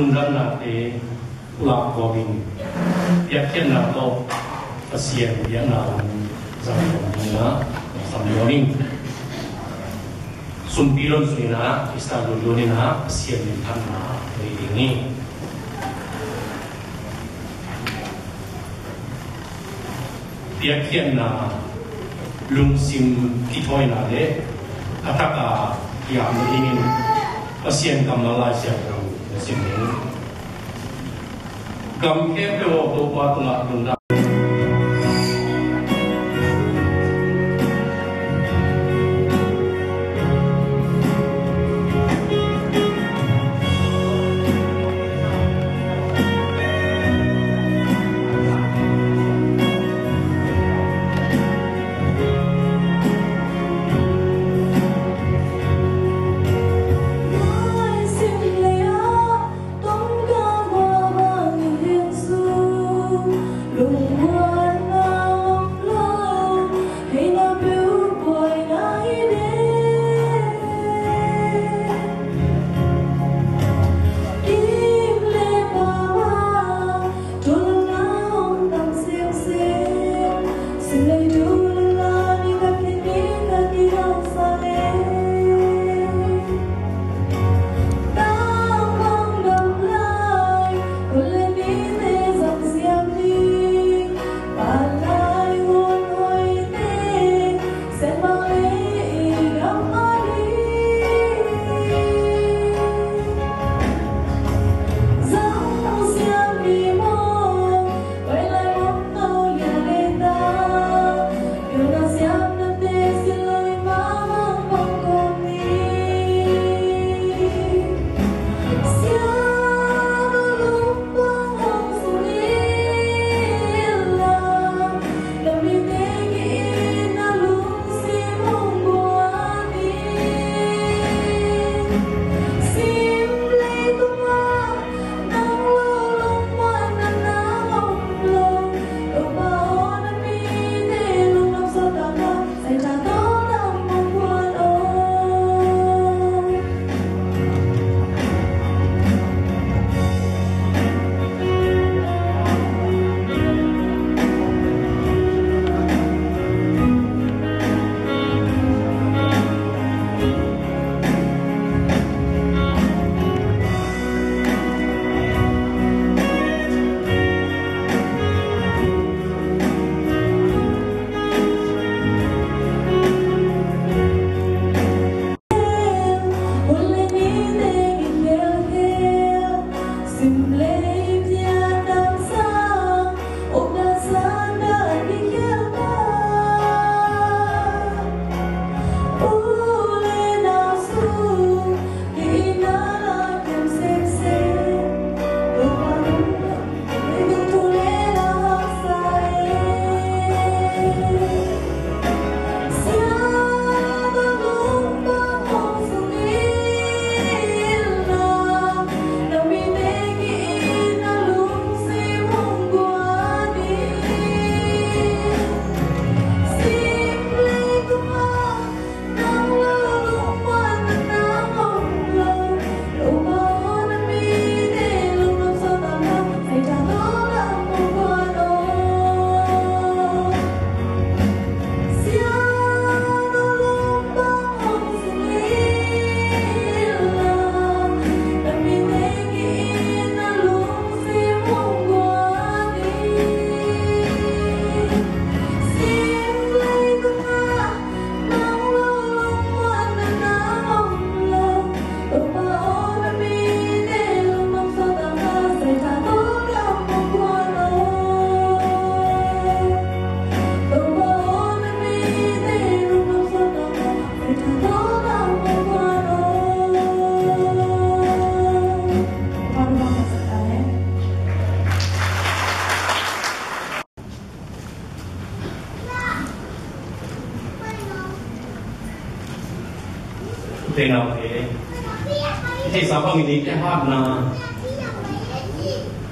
lung ram na te ulap ko bin ya ken na to pasien ya na zam na sam yoning sumpiron suina istaduluni na pasien ni tan na ini dia ken na lung sim kitoi na de ataka ya ingin pasien kamala sia ko sim ni gam ke pe wo to pa to la lung da Tengah ini siapa ini tehat na,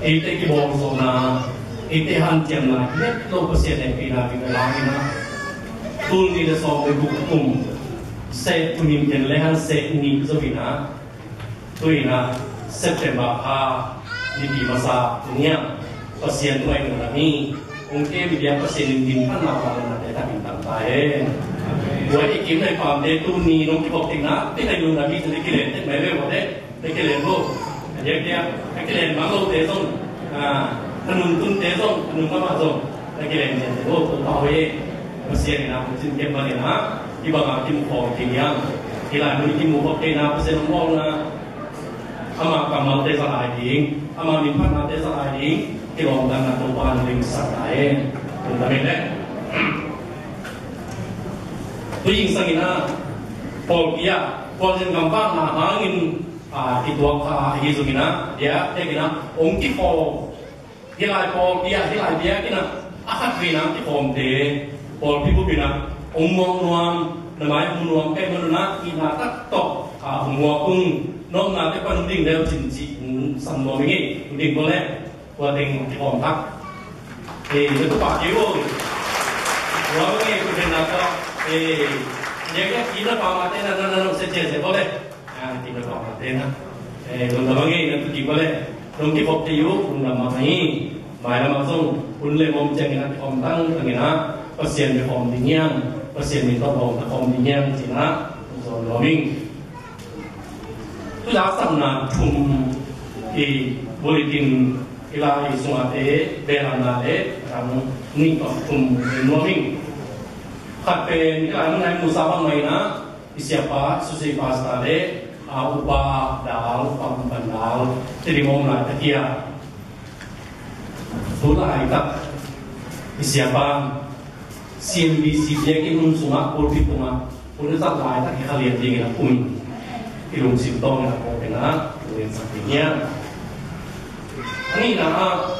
itu kibong so na, itu hantian na, net lo pasien yang pina kita lagi na, tul ni deso bebukum, set punim yang lehan set ni sebina, tu ina September di masa dunia pasien tuai mengalami mungkin dia pasien ini kan apa nanti tak bintang lain. Buat ikim dari pamde tu ni nong kipok tinggal, tidak yung nabi jadi kilen, tidak boleh boleh, tidak kilen bu. Jadi dia kilen malu desong, penuntun desong, penuntun masuk, tidak kilen jadi bu. Tahu ye pasien ini aku cincin balik na, tiba makin kong tinggal, kila mungkin mukok tinggal pasien ngomong na. Ama kamal desa lain, ama mimpan desa lain, kilong dan atupan ling satain, tetapi deh. Tu yang sengina, Paul yang gampang angin itu Yesus kina, dia kina, ongki Paul, hilai dia kina, akak kina di Paul pipu kina, nuam, namanya nuam menuna kina tak tok, umuapung. Nông là cái con đình đều chỉnh trị sầm mồm nghĩ đình có lẽ và đình hòm tắc thì nó có bảo chiếu rồi nó nghe của đình là có thì những cái kỹ nó vào mà tên là nó sẽ chia sẻ có lẽ thì nó vào tên á đồng thời nghe nó chỉ có lẽ đồng cái hộp chiếu cũng là mà hay mà là mà xong cũng lên mồm chân cái hòm tăng là người nó pasien bị hòm thì nhang pasien bị tao hòm thì nhang chỉ nó rồi nó mình sudah sana tum di bulletin ilai sungate beranale kamu ni tum noming kape ni kan nai musabang maina siapa susi pastale upa dal pampandal jadi mau lah takia sulai tak siapa CNBC dia kinun sunga pulpi tunga pun tak lai tak kalian dia kena pun ilung simptom yang aku kena yang sakitnya ini nah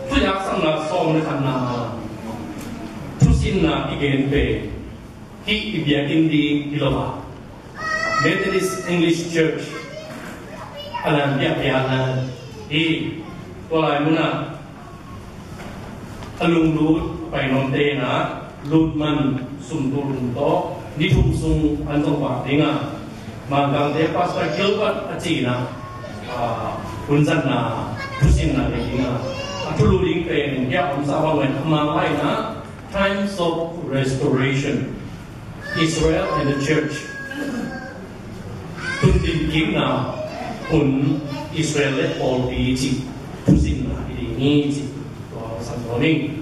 sudah sangat som karena tusin na IGNP hi ibiakin di Loba Methodist English Church alam dia piana di walai muna alung lut pai nonte na lutman sumturun to di sung antong patinga magang dia pastor Gilbert Acina unsan na pusin na lingina atululing pen dia unsawang wen amalai na times of restoration Israel and the church tundin na un Israel le all di ci pusin na ini ci to santoning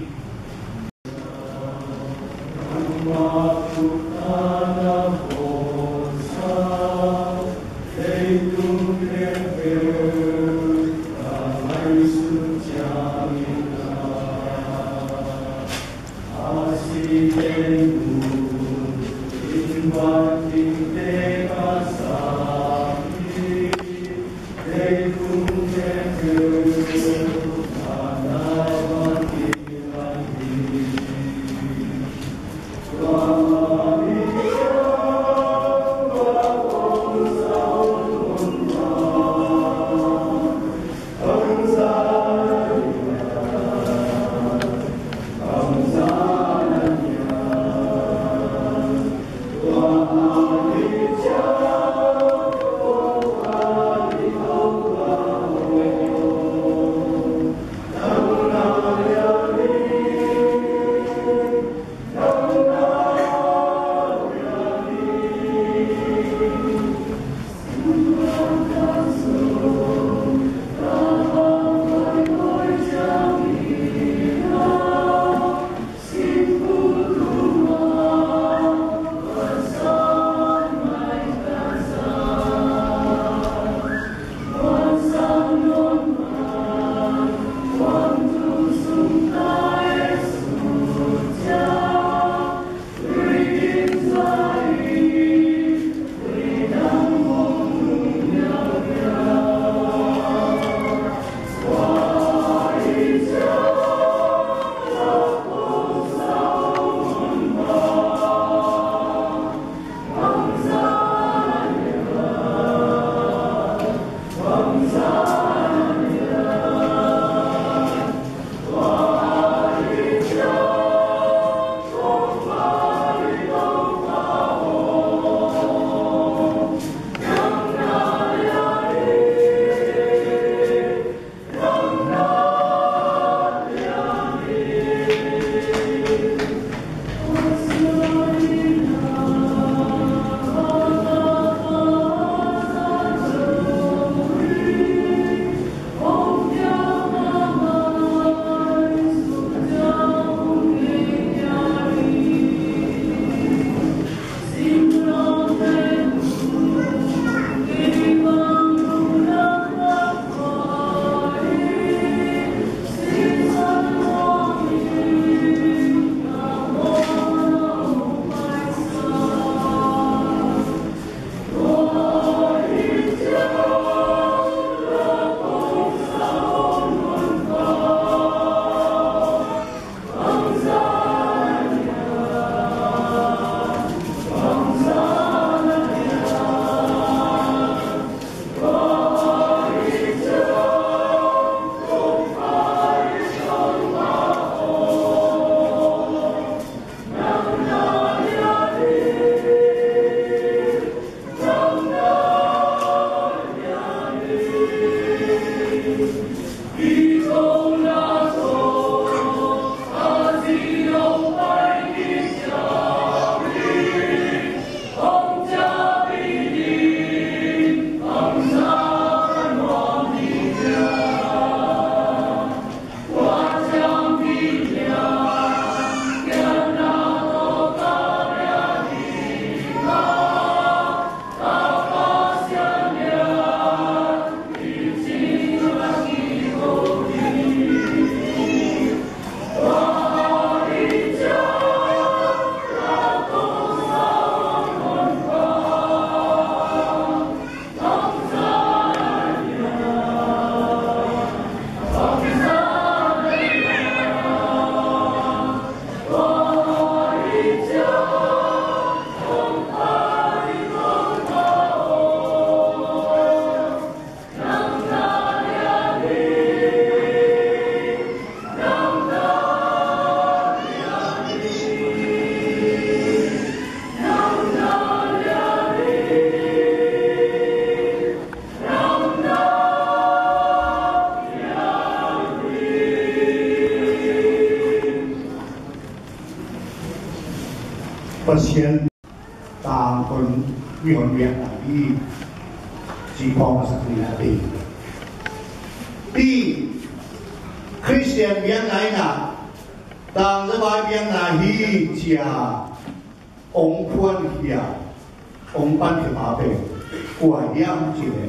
pasien tang kon mi hon biak lagi si pong sakni ati ti Christian biang nai na tang sebai biang na hi chia ong puan hia ong pan ke ma pe kuai diam chi le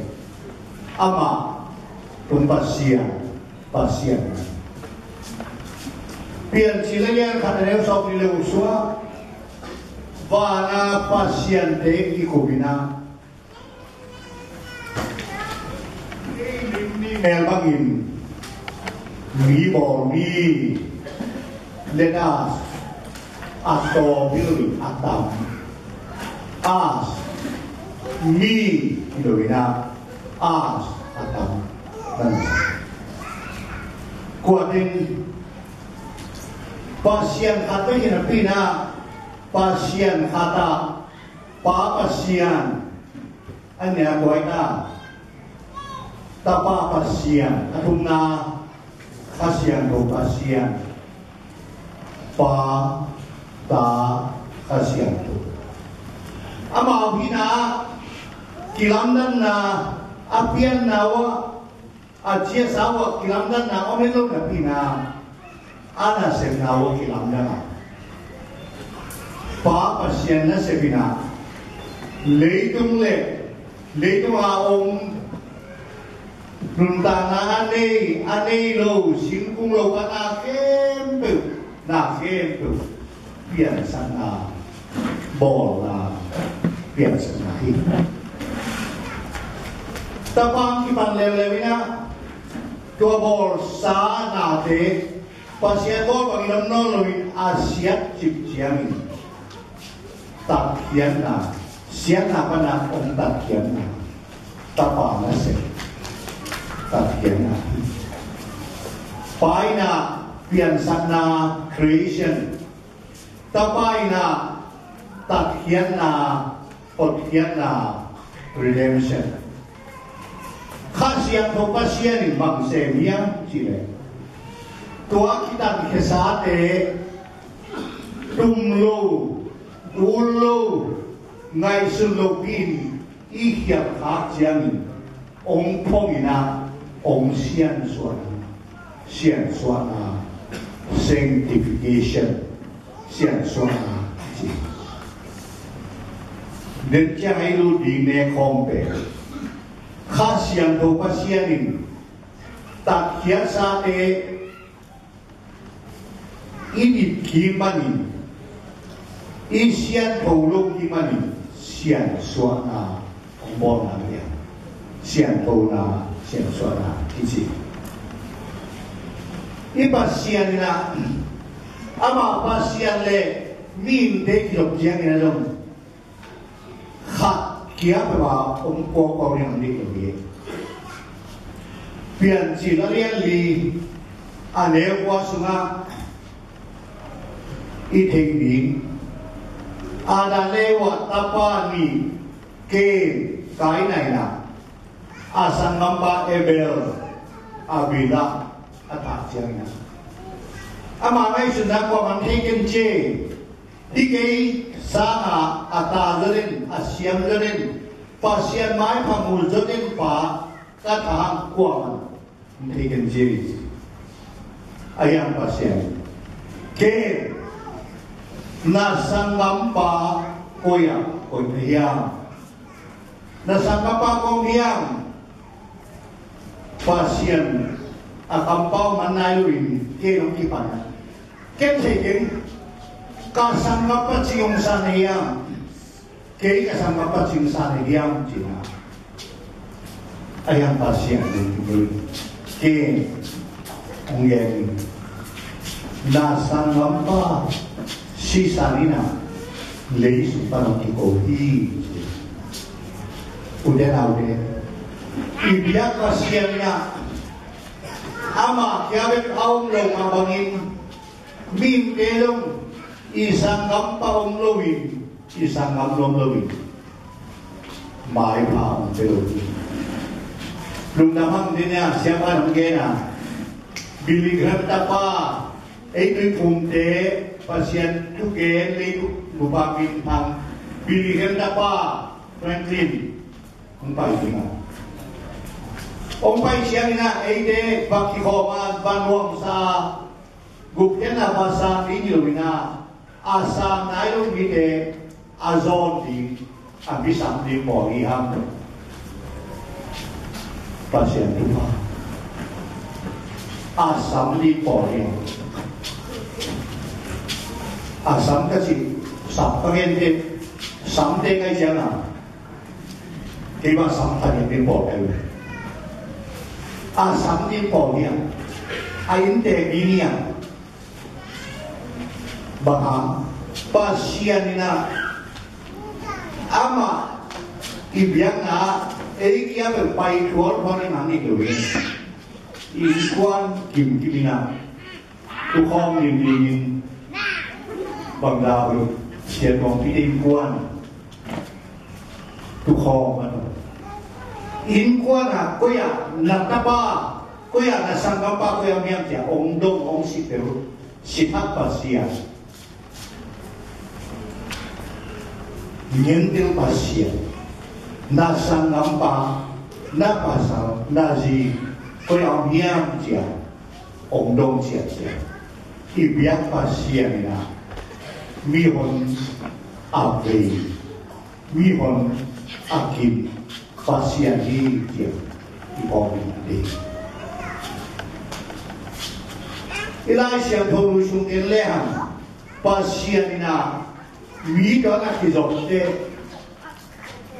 ama tum pasien pian chi le yang khat ne so ni le uswa và na pasien te ki kubina ni mel bangin mi bol mi lenas atau bil atam as mi idowina as atam dan kuatin pasien kata yang pina pasien kata pa pasien anya kuaita tapa pasien atumna pasien do pasien pa ta pasien do ama bina kilamdan na apian nawa ajia sawa kilamdan na omelo na pina ana sem nawa kilamdan pa pasien na sebina leitung aong nuntana ane lo singkung lo kata kempu pian sana bola pian sana hi tapang kipan lewina tua bol sa na te pasien bol banginom no loin asiat cip ciamin takhian na sian apa na om takhian na tapa na se takhian na pai na pian sana creation tapai na takhian na pothian na redemption khasian to pasien bang se miang chile tua kita kesate tumlo ulo ngai sulopin ihyap hak jiang ong pongina ong sian suana sanctification sian suana dan jangan itu di nekompe khasian to pasienin tak hiasate ini gimana isian tolong gimana sian suana ombon namanya sian tona sian suana kisi iba sian na ama pasian le min de kilo jiang na dong khat kia ba ko yang ni ke pian chi la lian li ane kwa sunga i thing ni ada lewat apa ni ke kai nai na asang ngamba ebel abila atak jiang na ama mai sudah ko man thikin che dikai sana ata lerin asyam lerin pasien mai phamul jotin pa kata ko man thikin che ayam pasien ke nasangam pa koya koyam nasangam pa koyam pasien akan pau manayuin ke ng kipan ken sekin kasangam pa siyong sanayam ke kasangam pa siyong sanayam jina ayam pasien ke ungyen nasangam pa si salina lei supano kiko hi udah aude ibia kasiannya ama kiabet aum lo mabangin min telong isang gampaong lowin isang gamlong lowin mai pa ang telong lung namang din niya siapa nang gena bilighan tapa ito'y punte pasien tuken Bupapin Pang Bilihan Dapa Franklin Ông Pai Tinga Ông Pai siya na Eide Bakikoman Banwang sa Gupyan na basa ninyo na Asa nailong gite Azon di Abisang di mo iham Pasyan di pa Asam di po iham Asam kasi Sapagente Samte ngay siya na Kaya samtagin di po iham Asam di po iham Ayinte giniyan Baka pasyan na ama ibiyang na kaya berpaikuan orang nani kewin ikuan kim-kimina tukong limlingin banglawi siya mong pinikuan tukong ano inkuan na kuya natapa kuya nasanggap pa kuya miyang siya ongdong ong siperu sitat pasyan nyentil pasien nasa ngampa na pasal nazi koyang hiam cia ongdong cia cia ibiak pasien na mihon abe mihon akim pasien di cia ipong di ilai siang tholu sung elehan pasien na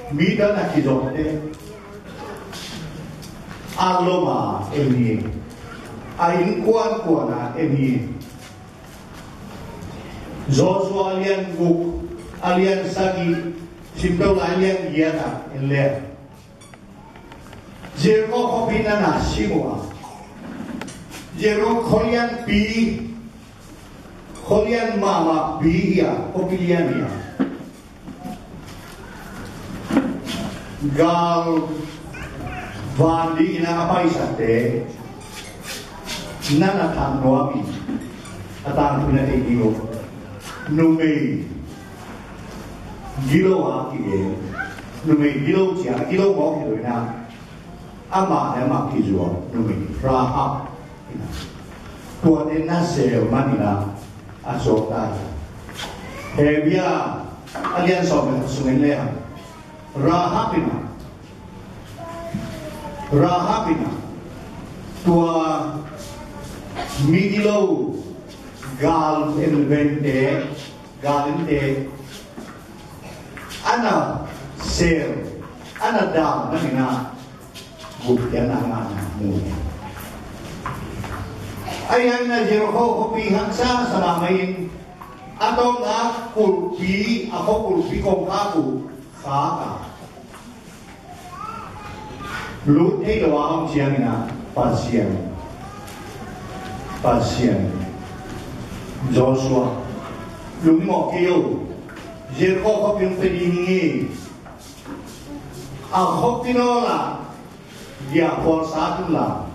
mi đó là kỳ dọc tê aloma emi ain kuan kuana emi zozo alian guk alian sagi simtol alian yata ele jero kopina na simua jero korean pi Korean mama biya kopilian ya gal vandi ina apa isate nana tanwami atang puna egio nume gilo akige nume gilo cia gilo mo kido na ama na ma kizo nume raha tua de nasel manila asota hebia alian sobe sumenleha rahapina tua migilo gal elvente galente ana ser ana dam namina bukyan ana muna ayan na jero ko pihak sa salamain atong na kulpi kong kaku kaka lut ay lawang siyang na pasien Joshua lumimo kayo jero ko yung pedihingi ako pinola dia por satu lang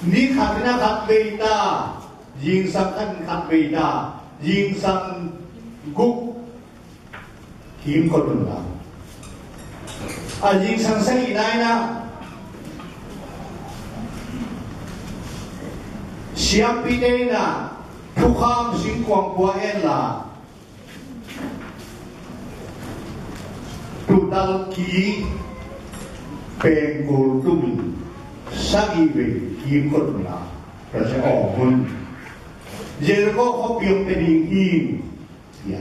ni khatina khat beita jing sang kan khat beita jing sang guk kim ko tunda a jing sang sang inai na siam pide na tukham sing kwang buaen la tudal ki pengkul tumi sagibe kim ko tunda kasi pun Jericho kopiong peding ya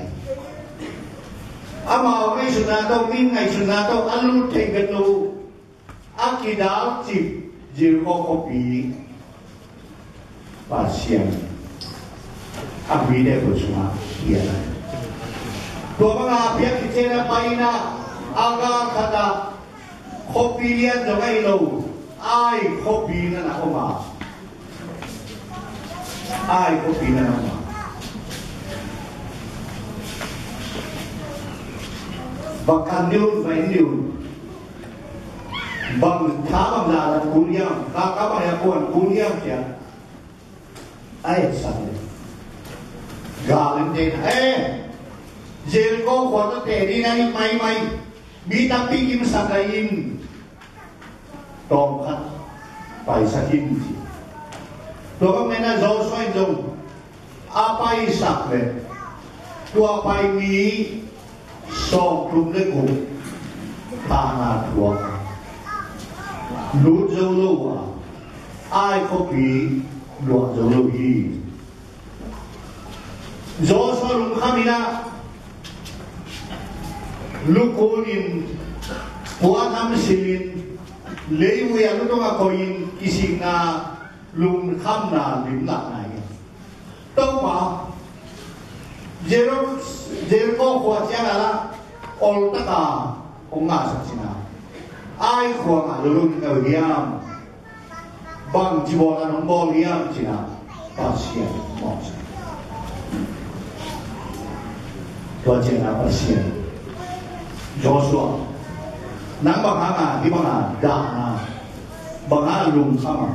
ama ngay sunato min ngay sunato alut tegalo akidal chip Jericho kopi pasien abide bersama ya dua mga pihak kicera paina aga kata kopi lian jangai lo ai kopi na ako ma ai kopi na nama bahkan niun bang thamam la kuliam kakak ya kuan kuliam ya ai sane galin den Jericho khuat teri nai mai bita pingim sakain tongkat pai sakin ji to mena Joshua jong apai sakle tua pai mi song tum le ku tana tua lu jolo wa ai ko pi lu jolo hi Joshua lum khamina lukunin puanam silin lewu ya lu nga koin ising na lum kham na lim la nai to pa Jericho khwa cha la ol ta ka ong nga sa china ai khwa nga lu nga wiam bang jibola nong bol wiam china pasien mo to chena pasien Joshua, nang banganga di mga dana, banga lung sama,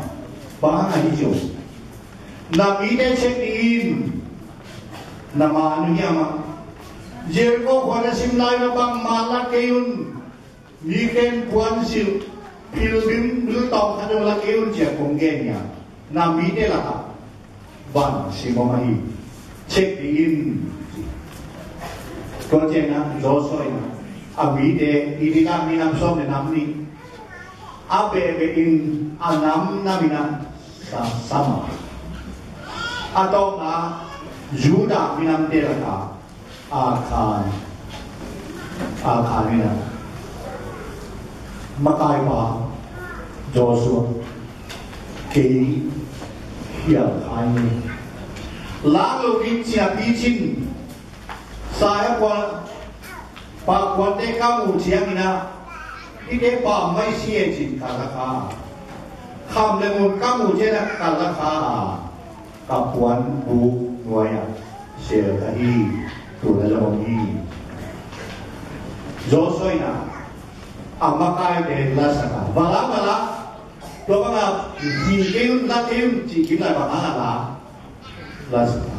banga hijau, na mide cekin, nama anu yama, Jericho pada simlai na bang malak kayun, miken puan sil, pilbim lutau kada malak kayun siya konggenya, na mide laka, bang si mamahi, cekin, kau cina Joshua ina. Abi de ini kami nam som de nam ni abe in anam namina sama atau na Juda minam deraka akan ina makai pa Joshua kei hial kai lalu kicia bicin saya kuat Pak Wante kamu siang ina, ide pa mai siye jin kalaka, kam lemun kamu jena kalaka, kapuan bu nuaya, siya kahi, tunalawangi. Joshua ina, amakai de lasaka, bala, doa nga, hingkeun lakeun, cikimla bangala, lasaka.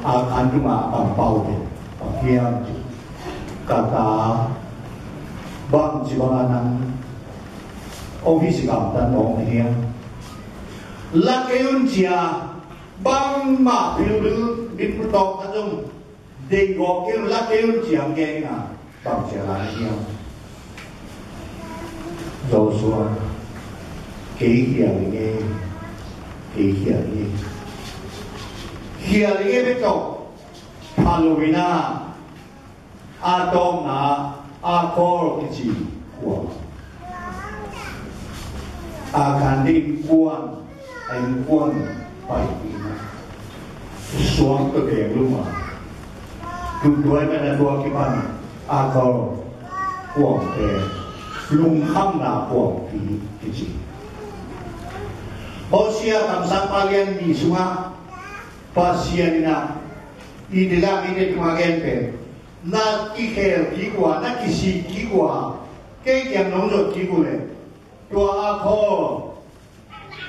Andunga pampau de. Yang kata bang jibangan ofisi dan orang yang lakeun cia bang ma pilu bin putok kajung dengok keun lakeun cia genga bang cia yang Joshua kehia betul Halloweenah atau na akor kecil kuat akan dikuan ayuan baik ini suang ke rumah dua mana dua kipan akor kuat lung ham na kuat kecil Hosea tamsang palian di sungai pasien ina inilah ini kemagen na kiker kikwa na kisi kikwa kek yang nongso kikule tua ako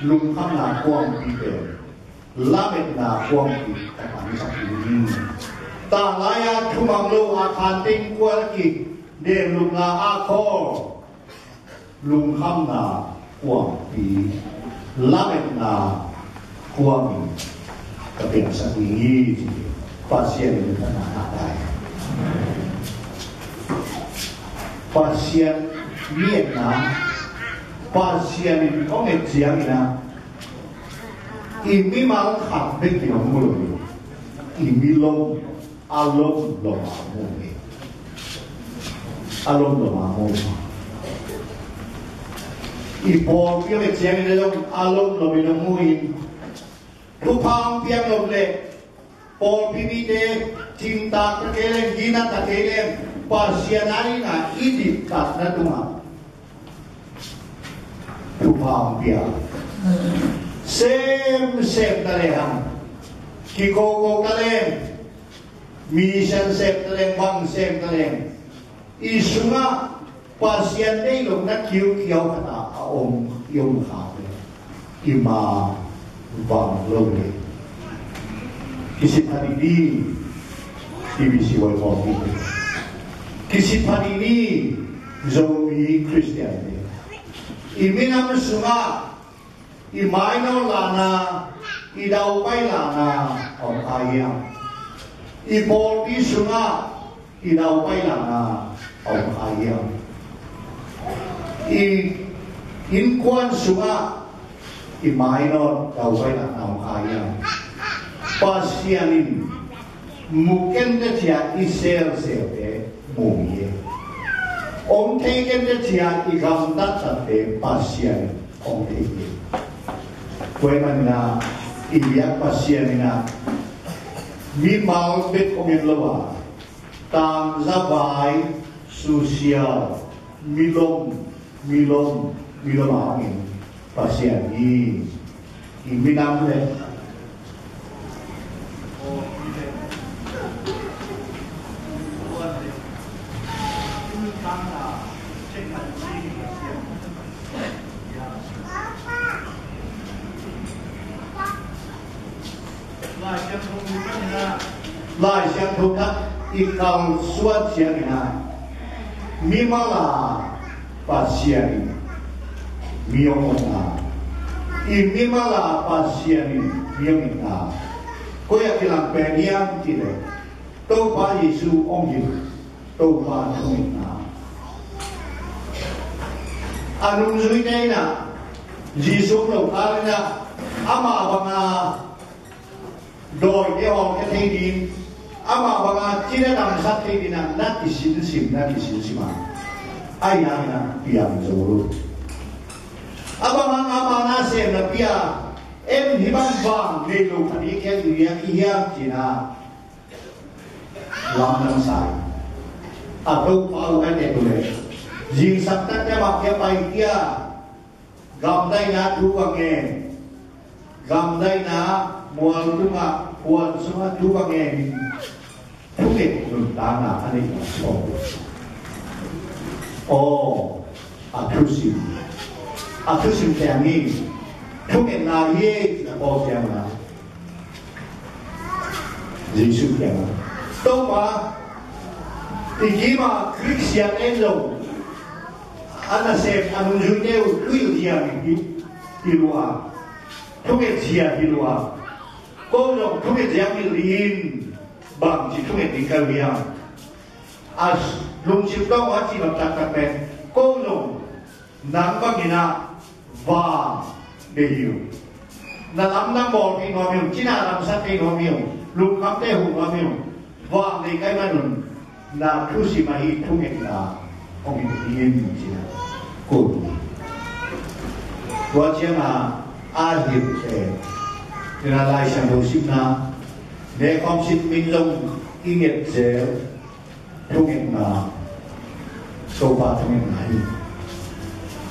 lungkam na kuang pipe lamet na kuang pipe kami sakini ta laya tumang lo akan ting kuarki de lunga ako lungkam na kuang pipe lamet na kuang pipe sakini pasien itu tanah pasien Vietnam pasien itu orang Cina ini malah hampir tidak mulu ini alom lomamu ipo orang Cina itu alom lomamu tupang piang lomle Por pimite cinta terkelem gina terkelem pasianari na idip kat na tuma tupang pia sem taleham kikoko talem mission sem talem bang sem talem isunga pasian day log na kiu kata aom yung khabe ima bang logre Kisip hari ini TBC World War II. Kisipan ini zombie Christianity. Iminam sunga, imaino lana, idaupai lana, om ayam. Ipoldi sunga, idaupai lana, om ayam. Inkuan sunga, imaino daupai lana, om ayam. Pasianin, mungkin dia isel sebe mungye. Om teken dia ikam tak sampai pasian om teken. Kue mana ibiak pasian ina mimal bet omen lewa tam zabai sosial milom angin pasian i minam le. Lai siang thukat ikal suat siang ina mimala pasiani miongona mimala pasiani miongina koya kilang peniam tile to pa Yesu onggil to pa tumina anung zuitaina Yesu lo kalina ama banga doi dia orang ketidin ama banga cina dalam satu dina nak isin sima ayah nak piang zuru abang nase nak piang hibang bang lelu kadi kian iya cina lam sai atau pau kan itu le jing sabta dia makai pai dia gamdai na duange gamdai na mual tunga puan semua dua ngeni tuket tanah ane so oh akusim tiangi tuket na ye na po tianga Yesus tianga to ma igima Christian endo ana se anun juneu kuyu tiangi ilua tuket sia ilua cô dòng thu nhập giang miền Liên bằng chỉ thu nhập đi cao biang as lùng chịu cao quá chỉ bằng chặt bèn cô dòng nắm bằng gì na và để hiểu là nắm bò thì nó miệng chỉ là nắm sát thì nó miệng lùng nắm tê hùng nó miệng và để cái mà nụn là thu xì mà ít thu nhập là ông miền Liên chỉ là cô và chỉ là ai hiểu thế Kena lai sang dosip na, ne komsit minlong inget zel, tungin na, sopa tungin na hi.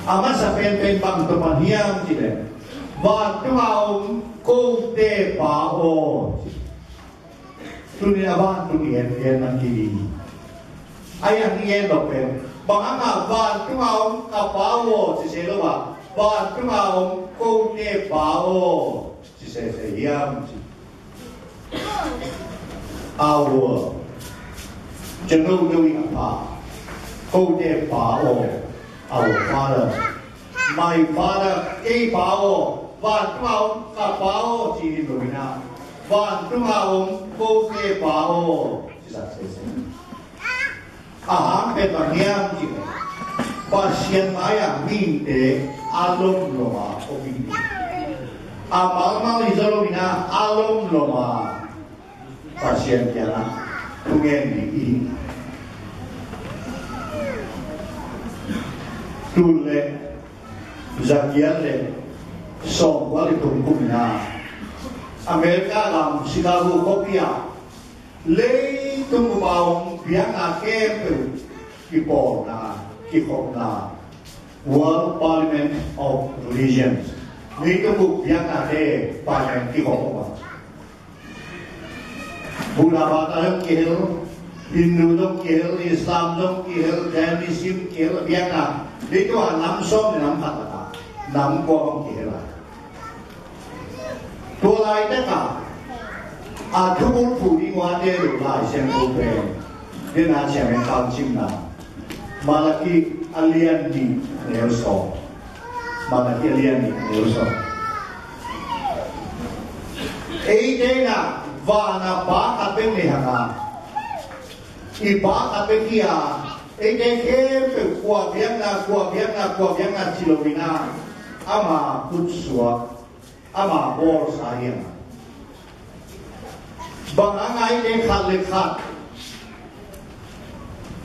Ama sa pen bang tuman hiyang sila, ba tungaong kong te pao. Tunin aban tungin ng kiri. Ayang iyan lo pen, bang nga ba tungaong kapao si selo ba tungaong kong te pao. Saya diam. Our general doing apa? Go there, Pao. Our father, my father, Pao. Van Pao, Pao, Chini Domina. Van Pao, go there, Pao. Aham petaniam Chini. Pasien maya minte alom loma opini. Amal izolo mina alom loma pasien jana tungen di tulle zakiale so wali tungkumina Amerika lam Chicago kopia lei tungkumawong biang akepe kipona World Parliament of Religions Ini tuh biang ada panen kikopoma. Buddha Bata kihil, Hindu dong kihil, Islam dong kihil, Jainism kihil, biang na. Itu enam som enam kata, enam kong kihil. Tua lain tak? ทุกคนผู้ที่ว่าเดี๋ยวหลายเสียงผู้เป็นเดี๋ยวน่าเชื่อเป็นความจริงนะมาลากีอเลียนนี่เนื้อสองมาลากีอเลียนนี่เนื้อสองเอ้เดน่ะว่าน่ะบ้ากันเป็นเรื่องนะอีบ้ากันเป็นที่อ่ะเอ้เด็กเอ๋เป็นกว่าเพียงน่ะจิโลวินาอามาพุทธสวดอามาบอลสายนะบางอันไงเด็กขัดเลยขัด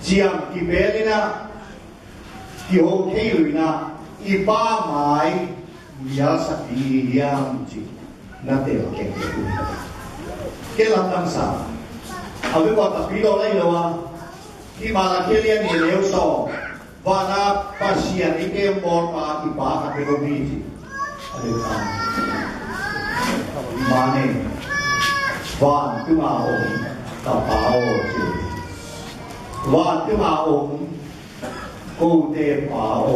เจียมกี่เบลนะที่โอเคเลยนะอีบ้าหมายยาสักดียามจีนั่นเองเก่งเลยแค่ลำดังสามเอาไว้ก่อนตัดปีโดเลยเหรอวะที่มาละแค่เรียนเลี้ยวสองว่านะปัสยานิเกมบอลมาอีบ้ากันเป็นคนนี้จีอะไรกันมาเนี่ยวันที่มาองค์กับป่าโอจีวันที่มาองค์กูเตป่าโอ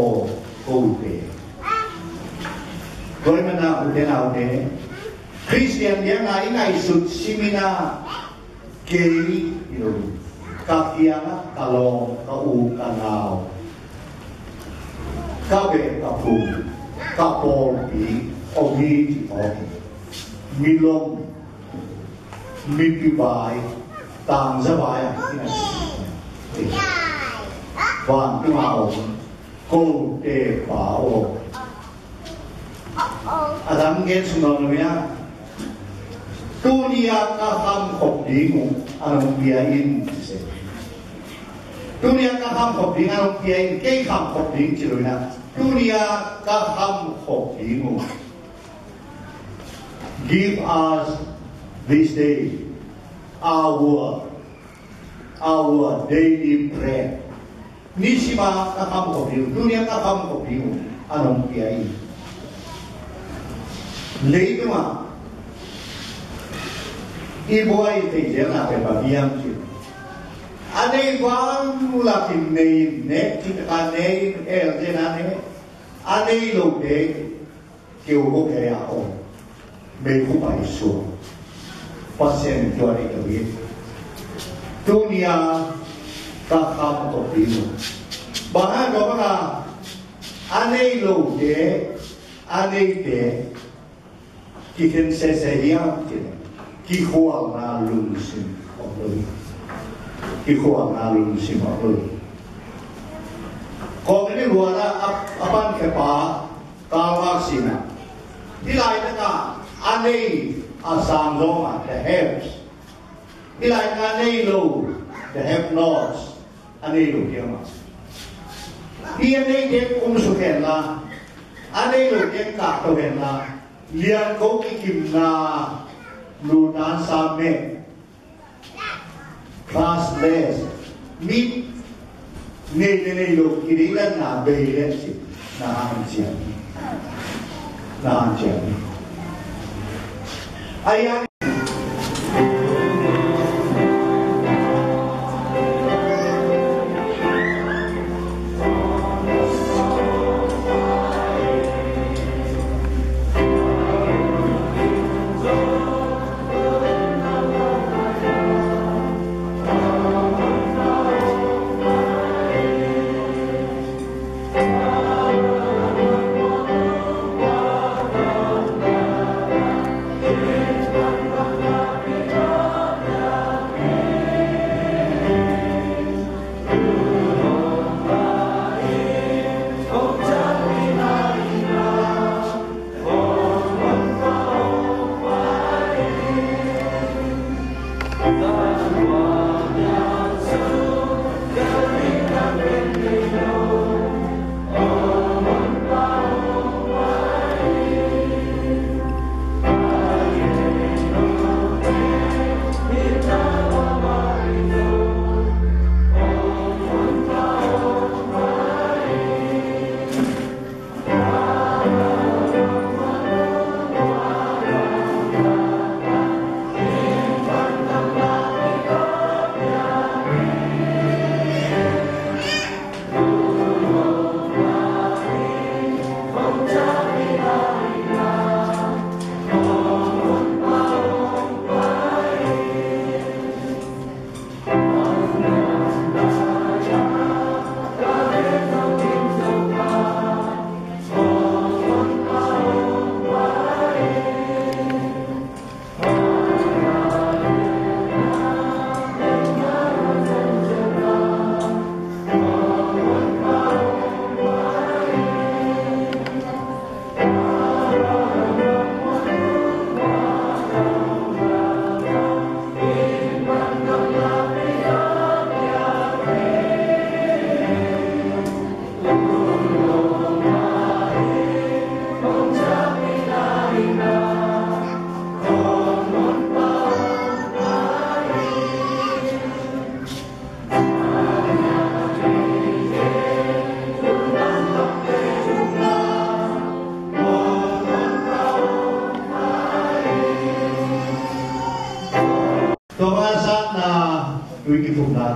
กูเตโดยมันน่าอุเทนเอาเนี่ยคริสเตียนยังไงสุดชิมินาเกย์อยู่กับเทียนะกับลองกับอูกับนาวกับเบกับฟูกับโปลปีอมีที่ออกมีลมมีปีบายต่างสบายที่นั่นวันที่มาองค์กูเตป่าโออาจารย์เกศสุนทรเนี่ยdunia kaham kopdingu anong biyain se dunia kaham kopding anong biyain kay kaham kopding ciloina dunia kaham kopdingu give us this day our daily bread nisima kaham kopdingu dunia kaham kopdingu anong biyain leito ma ibu ay tiyan na pepabiyam siya. Anay bang mulakin ne kita kanay elde na ne. Anay lobe kiugo kaya ako. May kupaiso. Pasyen ko ay gawin. Dunia kakam ko pino. Baka ko mga anay lobe, anay de, kikin sesayam siya. Kikuang na lulusin ako. Kikuang na lulusin ako. Kung ini wala apan kepa tawag sina. Ilay na ka anay asang loma the helps. Ilay na anay lo the help nots anay lo kiyama. Iyan ay din umusukin na anay lo din kakawin na liyan ko kikim na lunan sa amin classless meet nililog kinilan na bayan si nahansiyan ayan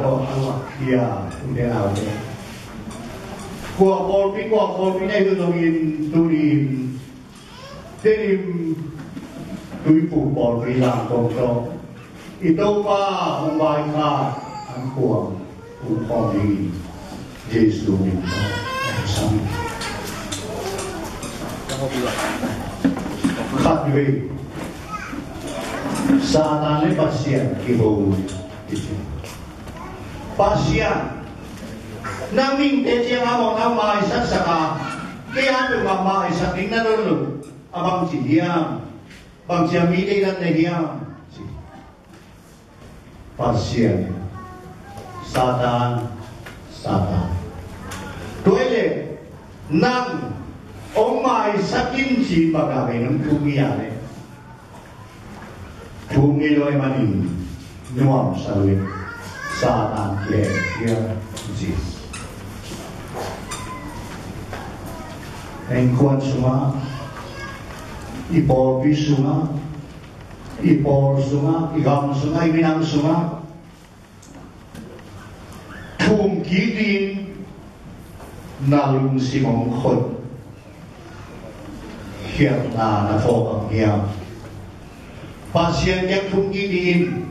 do awak dia udah awak. Kuah kopi ni tu turin terim tui football bilang kongkong itu pa membaca angkuang kopi Yesus itu sama. Kadri Satan ni pasien kibau pasien naming tejeng among namay sa saka kaya ito mamay sa tingnan nung abang siyam bang siyam hindi na nahiyam pasien Satan tuwele nang umay sa kinsi bagay ng kumiyari tumiloy manin nuam sa ulit Satan kaya Jesus Engkuan sunga, ipor sunga, ipor sunga, igam sunga, ibinang sunga. Tungkidin nalung si mongkod. Hiyat na nafokang hiyam. Pasien yang tungkidin,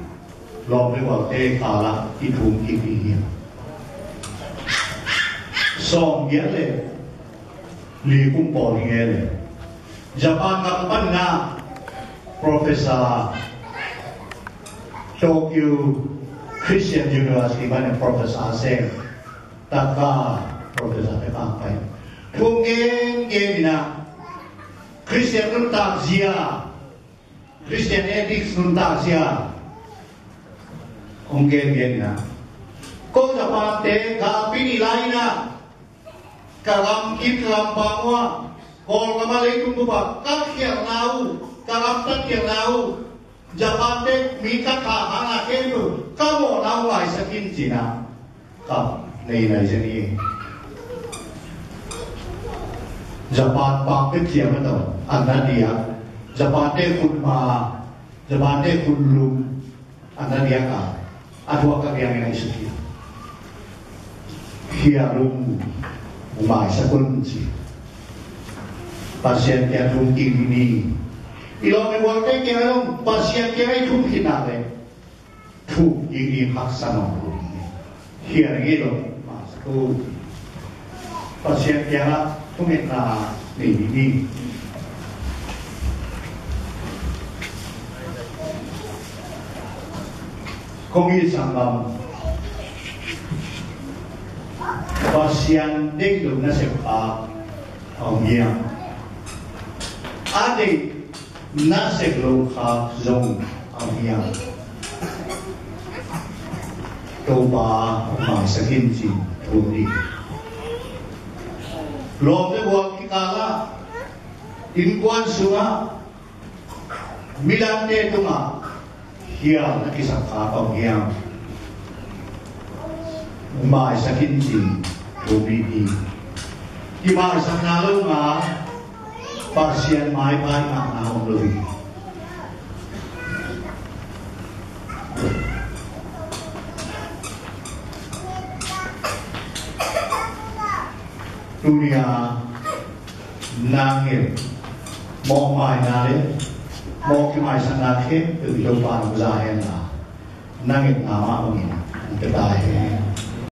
lobe wakte kala itungkidin. Song yale. Li kumpol ngene. Japan kapan nga Professor Tokyo Christian University mana Professor Aseng taka Professor Tekangkai. Tungen na Christian nuntak zia Christian ethics nuntak zia Tungen na Kung Japan te kapinilay na kalam kit kalam bangwa kol kamalay kumbuba kakir nau kalam takir nau Japate mika kahana kendo kamo nau ay sakin jina kap nay jani Japan pakit siya mato anda dia Japate kunma Japate kunlum anda dia ka adwa ka yang isuki hiarum umay sa kunci pasien kaya tungking ini ilong iwarte kaya yung pasien kaya tungking natin tungking ini maksa ng kunci hiya ilong sa kunci pasien kaya tungking na ini kung isang pasien dito na sepa ang iyang adik na seglo ka zong ang iyang ito ba masakin si Tuli lobe huwag kikala inkuan sunga milante ito nga hiya na isang kapang iyang masakin si Tuli di maisang nalo nga pasien mai pai nga naong luwi dunia nangil mo mai nale mo kimai sanake itu jopan uzahen na nangil nama mungkin kita